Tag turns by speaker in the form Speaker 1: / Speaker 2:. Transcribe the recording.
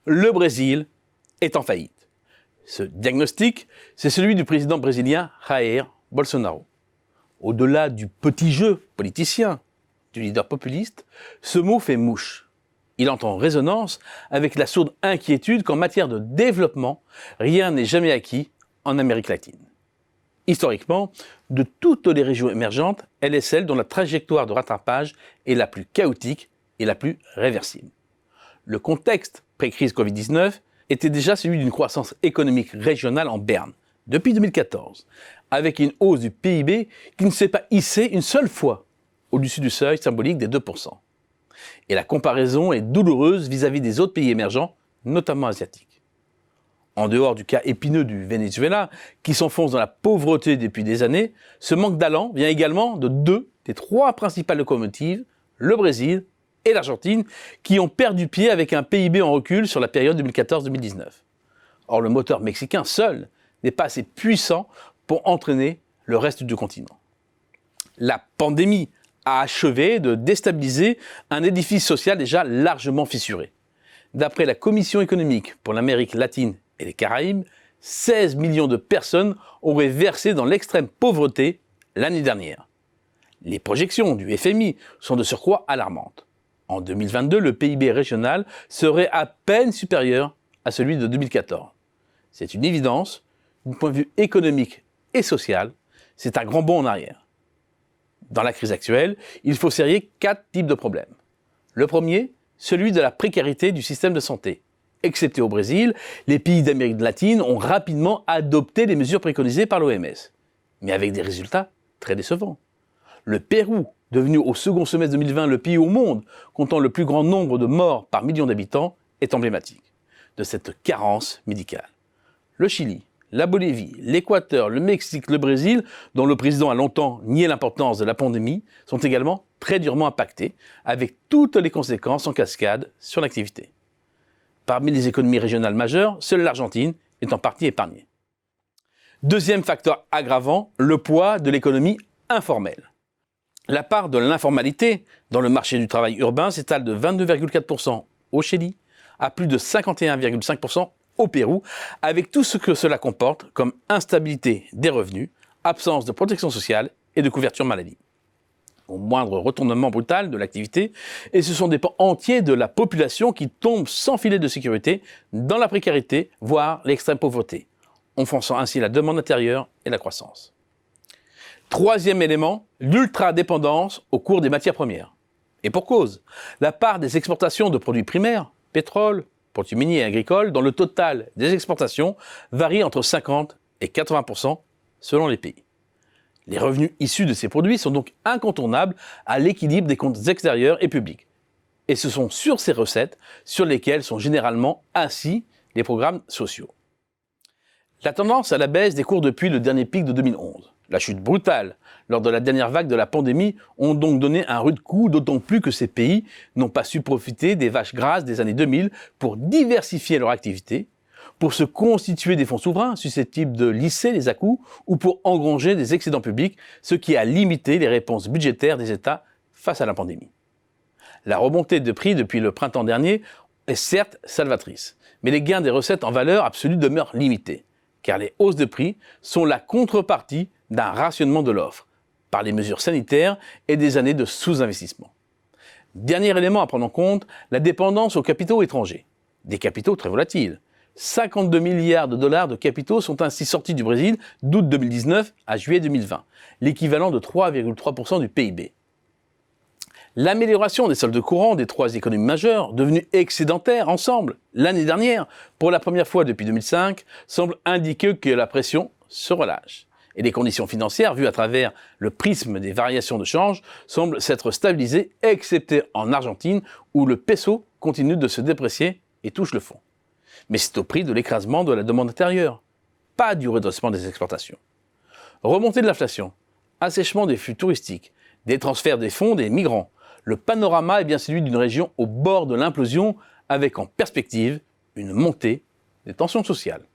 Speaker 1: le Brésil est en faillite. Ce diagnostic, c'est celui du président brésilien Jair Bolsonaro. Au-delà du petit jeu politicien du leader populiste, ce mot fait mouche. Il entre en résonance avec la sourde inquiétude qu'en matière de développement, rien n'est jamais acquis en Amérique latine. Historiquement, de toutes les régions émergentes, elle est celle dont la trajectoire de rattrapage est la plus chaotique et la plus réversible. Le contexte pré-crise Covid-19 était déjà celui d'une croissance économique régionale en berne, depuis 2014, avec une hausse du PIB qui ne s'est pas hissée une seule fois au-dessus du seuil symbolique des 2%. Et la comparaison est douloureuse vis-à-vis des autres pays émergents, notamment asiatiques. En dehors du cas épineux du Venezuela, qui s'enfonce dans la pauvreté depuis des années, ce manque d'allant vient également de deux des trois principales locomotives, le Brésil et l'Argentine, qui ont perdu pied avec un PIB en recul sur la période 2014-2019. Or, le moteur mexicain seul n'est pas assez puissant pour entraîner le reste du continent. La pandémie a achevé de déstabiliser un édifice social déjà largement fissuré. D'après la Commission économique pour l'Amérique latine et les Caraïbes, 16 millions de personnes auraient versé dans l'extrême pauvreté l'année dernière. Les projections du FMI sont de surcroît alarmantes. En 2022, le PIB régional serait à peine supérieur à celui de 2014. C'est une évidence, du point de vue économique et social, c'est un grand bond en arrière. Dans la crise actuelle, il faut serrer 4 types de problèmes. Le premier, celui de la précarité du système de santé. Excepté au Brésil, les pays d'Amérique latine ont rapidement adopté les mesures préconisées par l'OMS, mais avec des résultats très décevants. Le Pérou, devenu au second semestre 2020 le pays au monde comptant le plus grand nombre de morts par million d'habitants, est emblématique de cette carence médicale. Le Chili, la Bolivie, l'Équateur, le Mexique, le Brésil, dont le président a longtemps nié l'importance de la pandémie, sont également très durement impactés, avec toutes les conséquences en cascade sur l'activité. Parmi les économies régionales majeures, seule l'Argentine est en partie épargnée. Deuxième facteur aggravant, le poids de l'économie informelle. La part de l'informalité dans le marché du travail urbain s'étale de 22,4% au Chili à plus de 51,5% au Pérou, avec tout ce que cela comporte comme instabilité des revenus, absence de protection sociale et de couverture maladie. Au moindre retournement brutal de l'activité, et ce sont des pans entiers de la population qui tombent sans filet de sécurité dans la précarité, voire l'extrême pauvreté, enfonçant ainsi la demande intérieure et la croissance. Troisième élément, l'ultra-dépendance au cours des matières premières. Et pour cause, la part des exportations de produits primaires, pétrole, produits miniers et agricoles, dans le total des exportations, varie entre 50 et 80% selon les pays. Les revenus issus de ces produits sont donc incontournables à l'équilibre des comptes extérieurs et publics. Et ce sont sur ces recettes sur lesquelles sont généralement assis les programmes sociaux. La tendance à la baisse des cours depuis le dernier pic de 2011, la chute brutale lors de la dernière vague de la pandémie ont donc donné un rude coup, d'autant plus que ces pays n'ont pas su profiter des vaches grasses des années 2000 pour diversifier leur activité, pour se constituer des fonds souverains susceptibles de lisser les à-coups ou pour engranger des excédents publics, ce qui a limité les réponses budgétaires des États face à la pandémie. La remontée de prix depuis le printemps dernier est certes salvatrice, mais les gains des recettes en valeur absolue demeurent limités, car les hausses de prix sont la contrepartie d'un rationnement de l'offre, par les mesures sanitaires et des années de sous-investissement. Dernier élément à prendre en compte, la dépendance aux capitaux étrangers. Des capitaux très volatiles. 52 milliards de dollars de capitaux sont ainsi sortis du Brésil d'août 2019 à juillet 2020, l'équivalent de 3,3% du PIB. L'amélioration des soldes courants des trois économies majeures, devenues excédentaires ensemble l'année dernière, pour la première fois depuis 2005, semble indiquer que la pression se relâche. Et les conditions financières, vues à travers le prisme des variations de change, semblent s'être stabilisées, excepté en Argentine, où le peso continue de se déprécier et touche le fond. Mais c'est au prix de l'écrasement de la demande intérieure, pas du redressement des exportations. Remontée de l'inflation, assèchement des flux touristiques, des transferts des fonds des migrants, le panorama est bien celui d'une région au bord de l'implosion, avec en perspective une montée des tensions sociales.